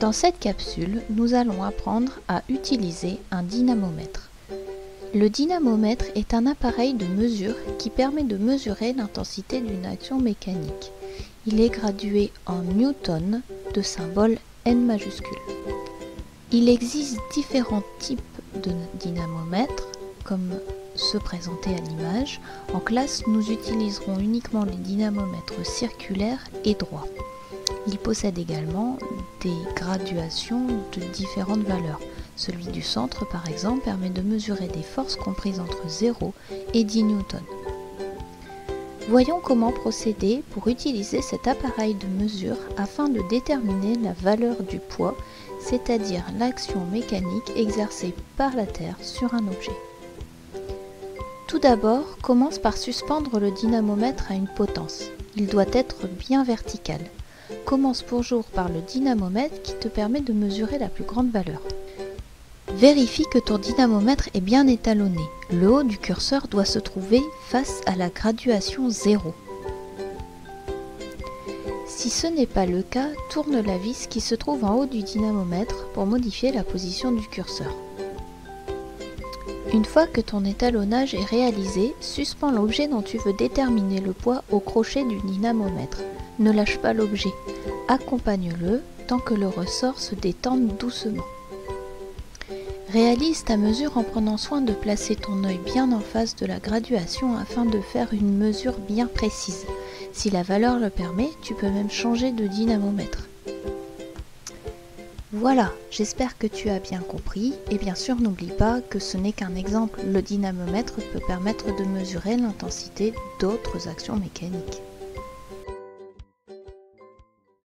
Dans cette capsule, nous allons apprendre à utiliser un dynamomètre. Le dynamomètre est un appareil de mesure qui permet de mesurer l'intensité d'une action mécanique. Il est gradué en newtons de symbole N majuscule. Il existe différents types de dynamomètres, comme ceux présentés à l'image. En classe, nous utiliserons uniquement les dynamomètres circulaires et droits. Il possède également des graduations de différentes valeurs. Celui du centre, par exemple, permet de mesurer des forces comprises entre 0 et 10 newtons. Voyons comment procéder pour utiliser cet appareil de mesure afin de déterminer la valeur du poids, c'est-à-dire l'action mécanique exercée par la Terre sur un objet. Tout d'abord, commence par suspendre le dynamomètre à une potence. Il doit être bien vertical. Commence toujours par le dynamomètre qui te permet de mesurer la plus grande valeur. Vérifie que ton dynamomètre est bien étalonné. Le haut du curseur doit se trouver face à la graduation 0. Si ce n'est pas le cas, tourne la vis qui se trouve en haut du dynamomètre pour modifier la position du curseur. Une fois que ton étalonnage est réalisé, suspends l'objet dont tu veux déterminer le poids au crochet du dynamomètre. Ne lâche pas l'objet, accompagne-le tant que le ressort se détende doucement. Réalise ta mesure en prenant soin de placer ton œil bien en face de la graduation afin de faire une mesure bien précise. Si la valeur le permet, tu peux même changer de dynamomètre. Voilà, j'espère que tu as bien compris et bien sûr n'oublie pas que ce n'est qu'un exemple. Le dynamomètre peut permettre de mesurer l'intensité d'autres actions mécaniques.